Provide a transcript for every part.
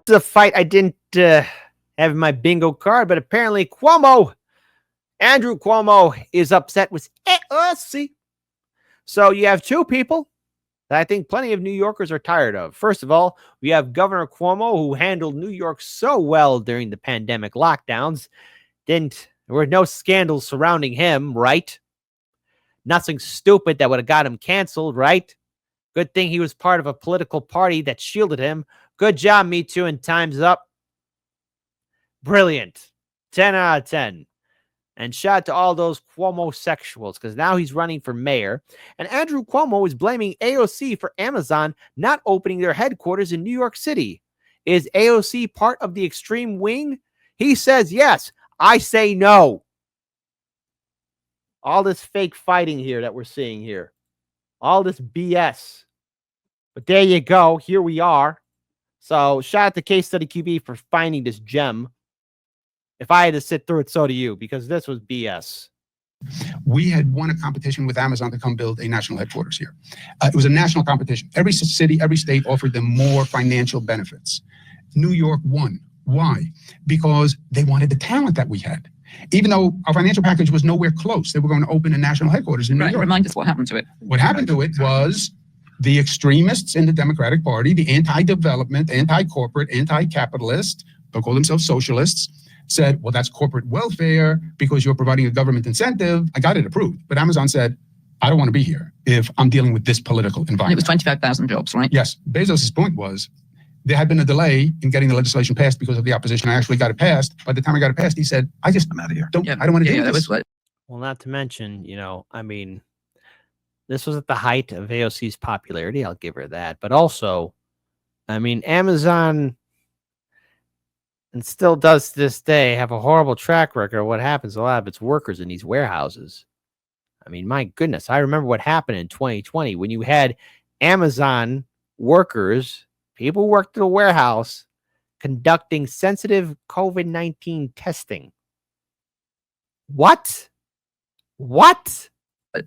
is a fight I didn't have in my bingo card, but apparently Andrew Cuomo is upset with AOC. So you have two people that I think plenty of New Yorkers are tired of. First of all, we have Governor Cuomo, who handled New York so well during the pandemic lockdowns. There were no scandals surrounding him, right? Nothing stupid that would have got him canceled, right? Good thing he was part of a political party that shielded him. Good job, Me Too, and time's up. Brilliant. 10 out of 10. And shout out to all those Cuomo-sexuals, because now he's running for mayor. And Andrew Cuomo is blaming AOC for Amazon not opening their headquarters in New York City. Is AOC part of the extreme wing? He says yes. I say no. All this fake fighting here that we're seeing here. All this BS. But there you go. Here we are. So shout out to Case Study QB for finding this gem. If I had to sit through it, so do you, because this was BS. We had won a competition with Amazon to come build a national headquarters here. It was a national competition. Every city, every state offered them more financial benefits. New York won. Why? Because they wanted the talent that we had. Even though our financial package was nowhere close, they were going to open a national headquarters in New York. Remind us what happened to it. What happened to it was the extremists in the Democratic Party, the anti-development, anti-corporate, anti-capitalist, they'll call themselves socialists, said, well, that's corporate welfare because you're providing a government incentive. I got it approved. But Amazon said, I don't want to be here if I'm dealing with this political environment. And it was 25,000 jobs, right? Yes. Bezos' point was there had been a delay in getting the legislation passed because of the opposition. I actually got it passed. By the time I got it passed, he said, I'm out of here. I don't want to do this. Well, not to mention, this was at the height of AOC's popularity. I'll give her that. But also, Amazon, and still does to this day, have a horrible track record of what happens to a lot of its workers in these warehouses. My goodness, I remember what happened in 2020 when you had Amazon workers, people who worked at a warehouse, conducting sensitive COVID-19 testing. What?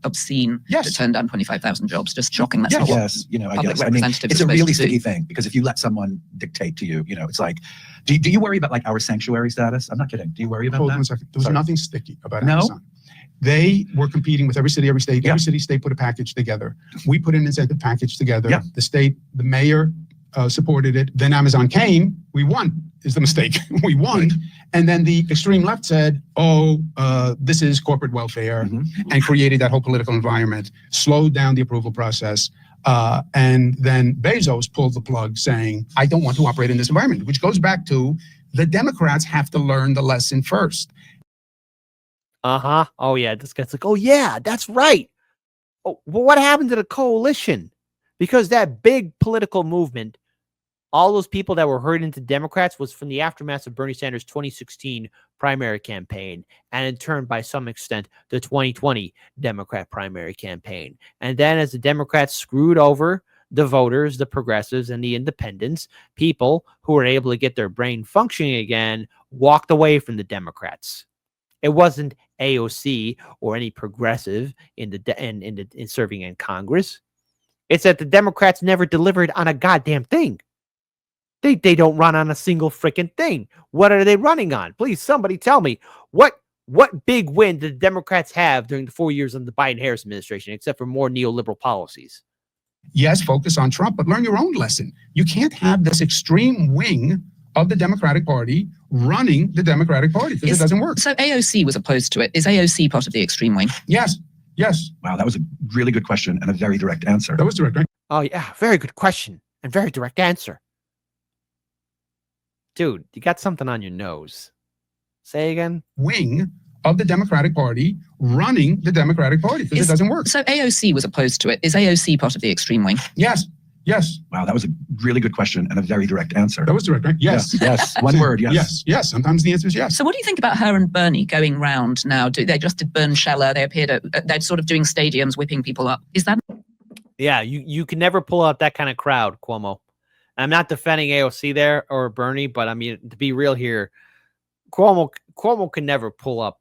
Obscene. Yes. To turn down 25,000 jobs. Just shocking. That's not what I guess. It's a really sticky thing because if you let someone dictate to you, it's like, do you worry about our sanctuary status? I'm not kidding. Do you worry about Hold that? on a second. There was nothing sticky about Amazon. They were competing with every city, every state. Every city, state put a package together. We put an incentive package together. Yeah. The mayor supported it. Then Amazon came. We won. Is the mistake. We won. Right. And then the extreme left said, this is corporate welfare, and created that whole political environment, slowed down the approval process. And then Bezos pulled the plug saying, I don't want to operate in this environment, which goes back to the Democrats have to learn the lesson first. Oh, yeah. This guy's like, oh, yeah, that's right. Oh, well, what happened to the coalition? Because that big political movement, all those people that were herded into Democrats was from the aftermath of Bernie Sanders' 2016 primary campaign, and in turn, by some extent, the 2020 Democrat primary campaign. And then as the Democrats screwed over the voters, the progressives, and the independents, people who were able to get their brain functioning again walked away from the Democrats. It wasn't AOC or any progressive in serving in Congress. It's that the Democrats never delivered on a goddamn thing. They don't run on a single freaking thing. What are they running on? Please, somebody tell me. What big win did the Democrats have during the 4 years of the Biden-Harris administration, except for more neoliberal policies? Yes, focus on Trump, but learn your own lesson. You can't have this extreme wing of the Democratic Party running the Democratic Party because it doesn't work. So AOC was opposed to it. Is AOC part of the extreme wing? Yes. Wow, that was a really good question and a very direct answer. That was direct, right? Oh, yeah, very good question and very direct answer. Dude, you got something on your nose. Say again. Wing of the Democratic Party running the Democratic Party because it doesn't work. So AOC was opposed to it. Is AOC part of the extreme wing? Yes. Wow, that was a really good question and a very direct answer. That was direct, right? Yes. One word, yes. Yes. Sometimes the answer is yes. So what do you think about her and Bernie going round now? They just did Bern Scheller. They appeared they're sort of doing stadiums, whipping people up. Is that? Yeah, you can never pull out that kind of crowd, Cuomo. I'm not defending AOC there or Bernie, but to be real here, Cuomo can never pull up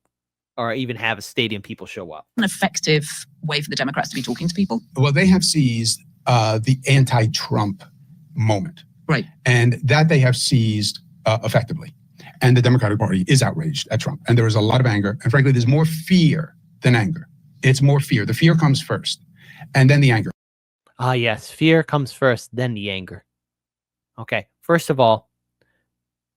or even have a stadium people show up. An effective way for the Democrats to be talking to people? Well, they have seized the anti-Trump moment. Right. And that they have seized effectively. And the Democratic Party is outraged at Trump. And there is a lot of anger. And frankly, there's more fear than anger. It's more fear. The fear comes first, and then the anger. Ah, yes. Fear comes first, then the anger. Okay. First of all,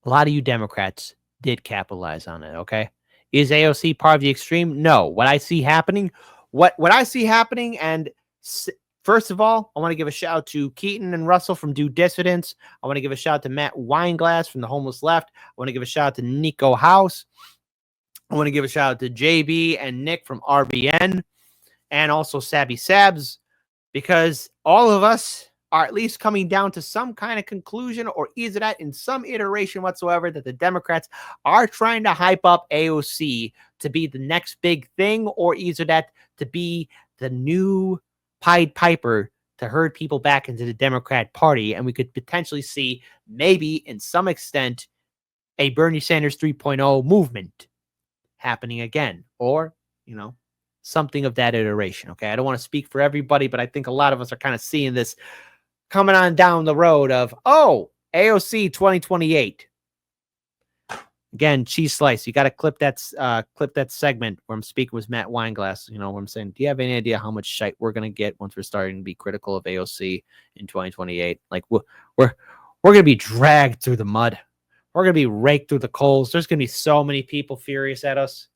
a lot of you Democrats did capitalize on it. Okay. Is AOC part of the extreme? No. What I see happening, and first of all, I want to give a shout out to Keaton and Russell from Due Dissidents. I want to give a shout out to Matt Weinglass from the Homeless Left. I want to give a shout out to Nico House. I want to give a shout out to JB and Nick from RBN, and also Sabby Sabs, because all of us are at least coming down to some kind of conclusion, or either that in some iteration whatsoever, that the Democrats are trying to hype up AOC to be the next big thing, or either that to be the new Pied Piper to herd people back into the Democrat Party. And we could potentially see, maybe in some extent, a Bernie Sanders 3.0 movement happening again, or, something of that iteration. Okay. I don't want to speak for everybody, but I think a lot of us are kind of seeing this coming on down the road of, AOC 2028. Again, cheese slice. You got to clip that segment where I'm speaking with Matt Weinglass. Where I'm saying, do you have any idea how much shite we're gonna get once we're starting to be critical of AOC in 2028? Like we're gonna be dragged through the mud. We're gonna be raked through the coals. There's gonna be so many people furious at us.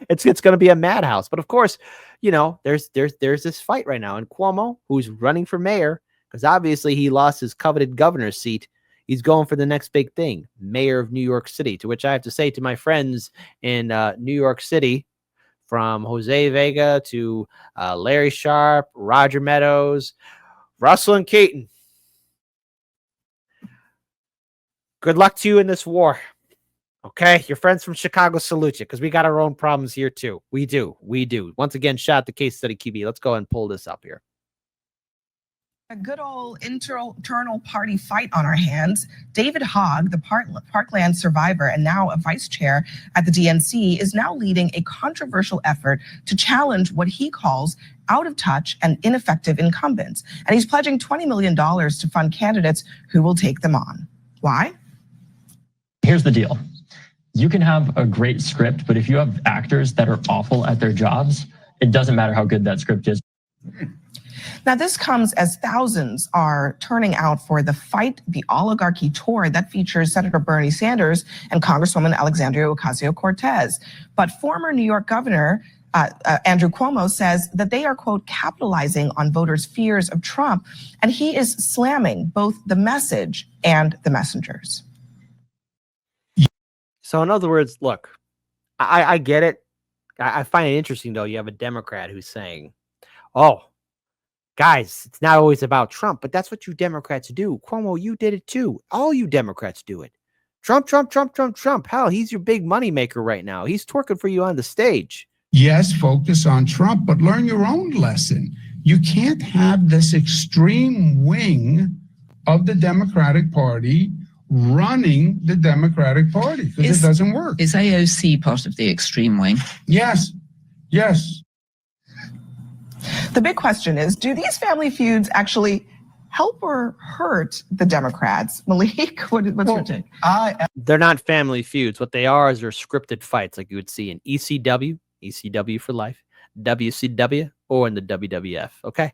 It's gonna be a madhouse. But of course, there's this fight right now, and Cuomo, who's running for mayor, because obviously he lost his coveted governor's seat. He's going for the next big thing, mayor of New York City, to which I have to say to my friends in New York City, from Jose Vega to Larry Sharp, Roger Meadows, Russell and Keaton, good luck to you in this war. Okay, your friends from Chicago salute you, because we got our own problems here too. We do. Once again, shout out to Case Study QB. Let's go ahead and pull this up here. A good old internal party fight on our hands. David Hogg, the Parkland survivor and now a vice chair at the DNC, is now leading a controversial effort to challenge what he calls out of touch and ineffective incumbents. And he's pledging $20 million to fund candidates who will take them on. Why? Here's the deal. You can have a great script, but if you have actors that are awful at their jobs, it doesn't matter how good that script is. Now, this comes as thousands are turning out for the Fight the Oligarchy tour that features Senator Bernie Sanders and Congresswoman Alexandria Ocasio-Cortez. But former New York Governor Andrew Cuomo says that they are, quote, capitalizing on voters' fears of Trump, and he is slamming both the message and the messengers. So in other words, look, I get it. I find it interesting, though. You have a Democrat who's saying, guys, it's not always about Trump, but that's what you Democrats do. Cuomo, you did it too. All you Democrats do it. Trump. Hell, he's your big money maker right now. He's twerking for you on the stage. Yes, focus on Trump, but learn your own lesson. You can't have this extreme wing of the Democratic Party running the Democratic Party, because it doesn't work. Is AOC part of the extreme wing? Yes. The big question is, do these family feuds actually help or hurt the Democrats? Malik, what's your take? They're not family feuds. What they are is they're scripted fights, like you would see in ECW for life, WCW, or in the WWF. Okay,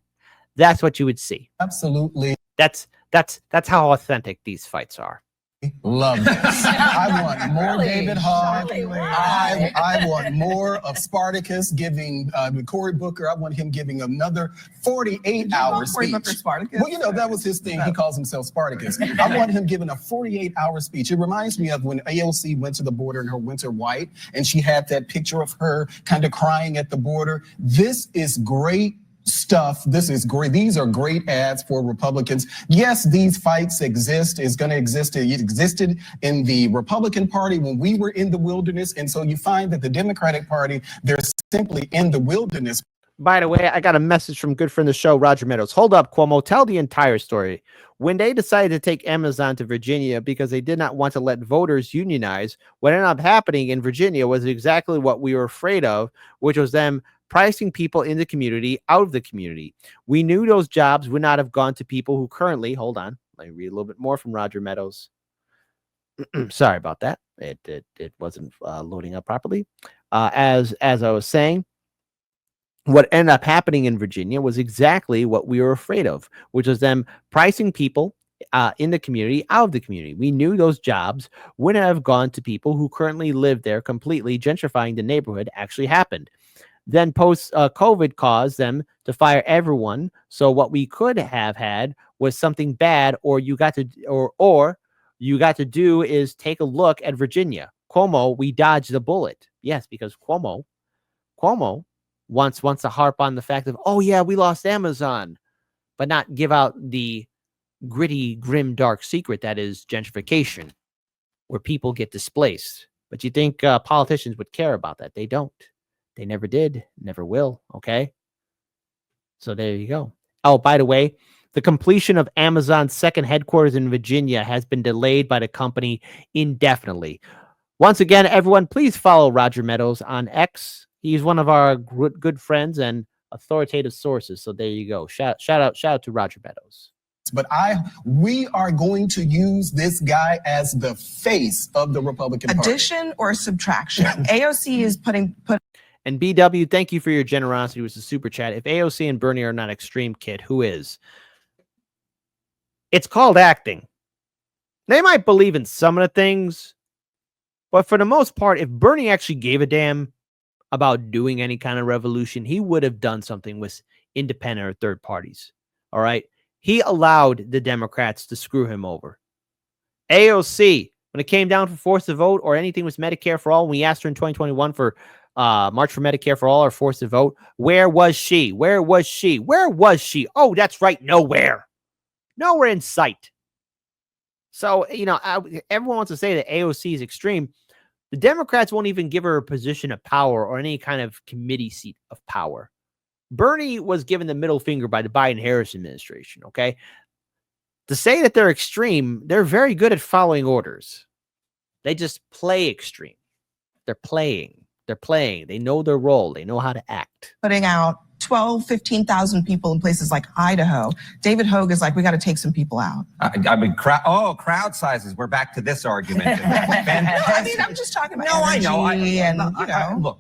that's what you would see. Absolutely. That's how authentic these fights are. Love this. I want more Really? David Hogg. Shockingly. I want more of Spartacus giving Cory Booker. I want him giving another 48-hour speech. Well, that was his thing. He calls himself Spartacus. I want him giving a 48-hour speech. It reminds me of when AOC went to the border in her winter white, and she had that picture of her kind of crying at the border. This is great stuff. This is great. These are great ads for Republicans. Yes, these fights exist. It's going to exist. It existed in the Republican Party when we were in the wilderness. And so you find that the Democratic Party, they're simply in the wilderness. By the way, I got a message from good friend of the show, Roger Meadows. Hold up, Cuomo. Tell the entire story. When they decided to take Amazon to Virginia because they did not want to let voters unionize, what ended up happening in Virginia was exactly what we were afraid of, which was them pricing people in the community out of the community. We knew those jobs would not have gone to people who currently, hold on, let me read a little bit more from Roger Meadows. Sorry about that. It wasn't loading up properly. As I was saying, what ended up happening in Virginia was exactly what we were afraid of, which was them pricing people in the community out of the community. We knew those jobs wouldn't have gone to people who currently live there. Completely gentrifying the neighborhood actually happened. Then post COVID caused them to fire everyone. So what we could have had was something bad, or you got to do is take a look at Virginia. Cuomo, we dodged the bullet. Yes, because Cuomo wants to harp on the fact of, oh yeah, we lost Amazon, but not give out the gritty, grim, dark secret that is gentrification, where people get displaced. But you think politicians would care about that? They don't. They never did, never will. Okay. So there you go. Oh, by the way, the completion of Amazon's second headquarters in Virginia has been delayed by the company indefinitely. Once again, everyone, please follow Roger Meadows on X. He's one of our good friends and authoritative sources. So there you go. Shout out to Roger Meadows. But we are going to use this guy as the face of the Republican Party. Addition or subtraction? AOC is putting. And BW, thank you for your generosity with the super chat. If AOC and Bernie are not extreme, kid, who is? It's called acting. They might believe in some of the things, but for the most part, if Bernie actually gave a damn about doing any kind of revolution, he would have done something with independent or third parties. All right. He allowed the Democrats to screw him over. AOC, when it came down to force the vote or anything with Medicare for all, when we asked her in 2021 for March for Medicare for all or force the vote, where was she? Where was she? Where was she? Oh, that's right. Nowhere. Nowhere in sight. So, everyone wants to say that AOC is extreme. The Democrats won't even give her a position of power or any kind of committee seat of power. Bernie was given the middle finger by the Biden-Harris administration, okay? To say that they're extreme, they're very good at following orders. They just play extreme. They're playing. They know their role. They know how to act. Putting out 12, 15,000 people in places like Idaho. David Hogg is like, we got to take some people out. Crowd sizes. We're back to this argument. I'm just talking about Look,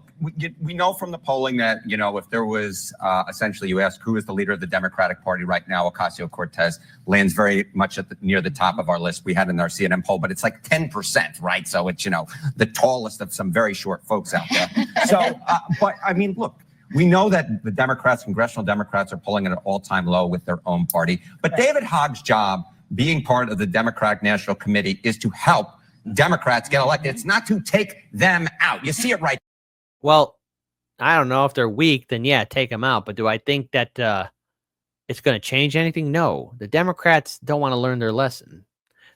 we know from the polling that, if there was essentially, you ask who is the leader of the Democratic Party right now, Ocasio-Cortez lands very much near the top of our list. We had in our CNN poll, but it's like 10%, right? So it's, the tallest of some very short folks out there. So, but I mean, look, we know that the Democrats, congressional Democrats, are polling at an all-time low with their own party. But David Hogg's job, being part of the Democratic National Committee, is to help Democrats get elected. It's not to take them out. You see it right. Well, I don't know if they're weak, then yeah, take them out. But do I think that it's going to change anything? No. The Democrats don't want to learn their lesson.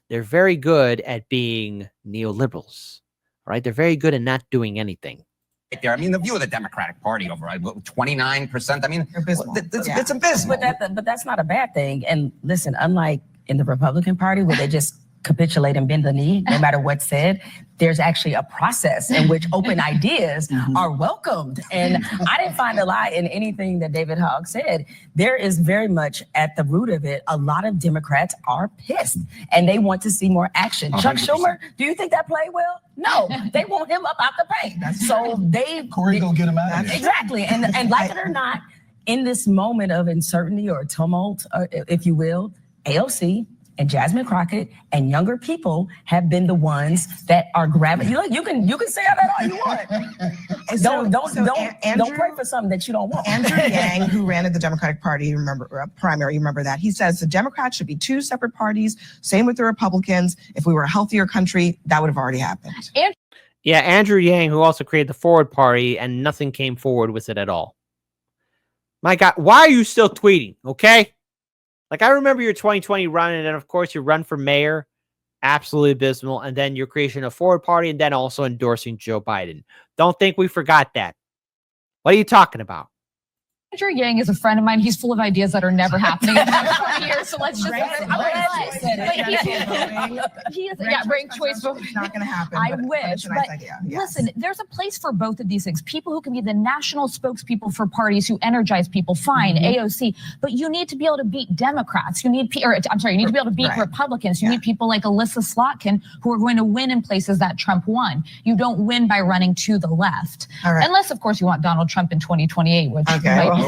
They're very good at being neoliberals, right? They're very good at not doing anything. There, I mean, the view of the Democratic Party over 29%. I mean, it's abysmal. But that's not a bad thing. And listen, unlike in the Republican Party where they just capitulate and bend the knee no matter what's said, there's actually a process in which open ideas are welcomed. And I didn't find a lie in anything that David Hogg said. There is very much at the root of it, a lot of Democrats are pissed and they want to see more action. 100%. Chuck Schumer, do you think that played well? No, they want him up out the paint. So Corey gonna get him out of there. Exactly. And like it or not, in this moment of uncertainty or tumult, if you will, AOC and Jasmine Crockett and younger people have been the ones that are grabbing. You can say that all you want. Don't pray for something that you don't want. Andrew Yang, who ran at the Democratic Party, primary, remember that. He says the Democrats should be two separate parties. Same with the Republicans. If we were a healthier country, that would have already happened. Yeah, Andrew Yang, who also created the Forward Party, and nothing came forward with it at all. My God, why are you still tweeting? Okay. Like, I remember your 2020 run, and then, of course, your run for mayor, absolutely abysmal, and then your creation of Forward Party, and then also endorsing Joe Biden. Don't think we forgot that. What are you talking about? Andrew Yang is a friend of mine. He's full of ideas that are never happening in the next 20 years. So let's just rank choice voting. It's not going to happen. I but wish. It's a nice But idea. Yes. listen, there's a place for both of these things. People who can be the national spokespeople for parties who energize people, fine, AOC. But you need to be able to beat Democrats. You need, you need to be able to beat Republicans. You need people like Alyssa Slotkin who are going to win in places that Trump won. You don't win by running to the left. Unless, of course, you want Donald Trump in 2028, which might be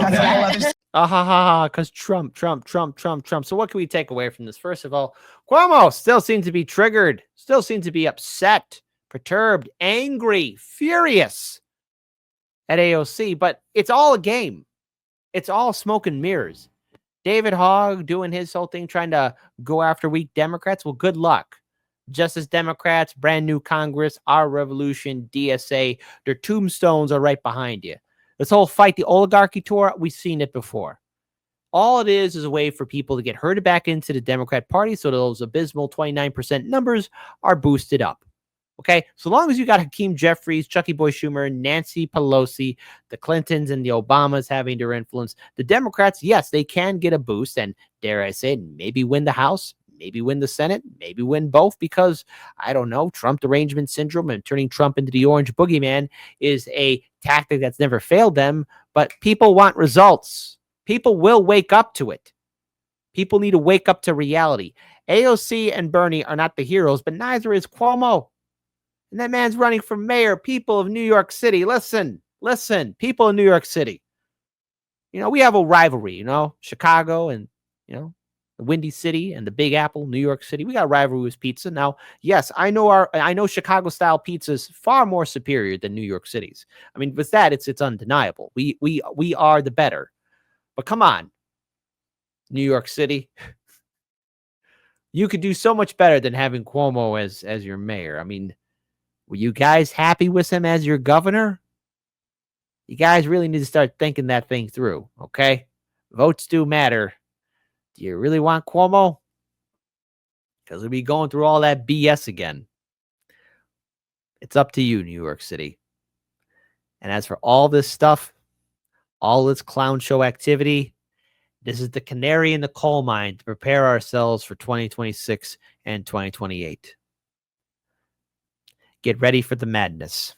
because Trump. So what can we take away from this? First of all, Cuomo still seems to be triggered, still seems to be upset, perturbed, angry, furious at AOC, but it's all a game. It's all smoke and mirrors. David Hogg doing his whole thing, trying to go after weak Democrats. Well, good luck. Justice Democrats, brand new Congress, our revolution, DSA, their tombstones are right behind you. This whole fight the oligarchy tour, we've seen it before. All it is a way for people to get herded back into the Democrat Party so those abysmal 29% numbers are boosted up. Okay? So long as you got Hakeem Jeffries, Chucky Boy Schumer, Nancy Pelosi, the Clintons, and the Obamas having their influence, the Democrats, yes, they can get a boost and, dare I say, maybe win the House, maybe win the Senate, maybe win both because, I don't know, Trump derangement syndrome and turning Trump into the orange boogeyman is a tactic that's never failed them, but people want results. People will wake up to it. People need to wake up to reality. AOC and Bernie are not the heroes, but neither is Cuomo. And that man's running for mayor. People of New York City, listen, people in New York City. You know, we have a rivalry, you know, Chicago and, you know, the Windy City and the Big Apple, New York City. We got a rivalry with pizza. Now, yes, I know Chicago style pizza is far more superior than New York City's. I mean, with that, it's undeniable. We are the better. But come on, New York City. You could do so much better than having Cuomo as your mayor. I mean, were you guys happy with him as your governor? You guys really need to start thinking that thing through, okay? Votes do matter. Do you really want Cuomo? Because we'll be going through all that BS again. It's up to you, New York City. And as for all this stuff, all this clown show activity, this is the canary in the coal mine to prepare ourselves for 2026 and 2028. Get ready for the madness.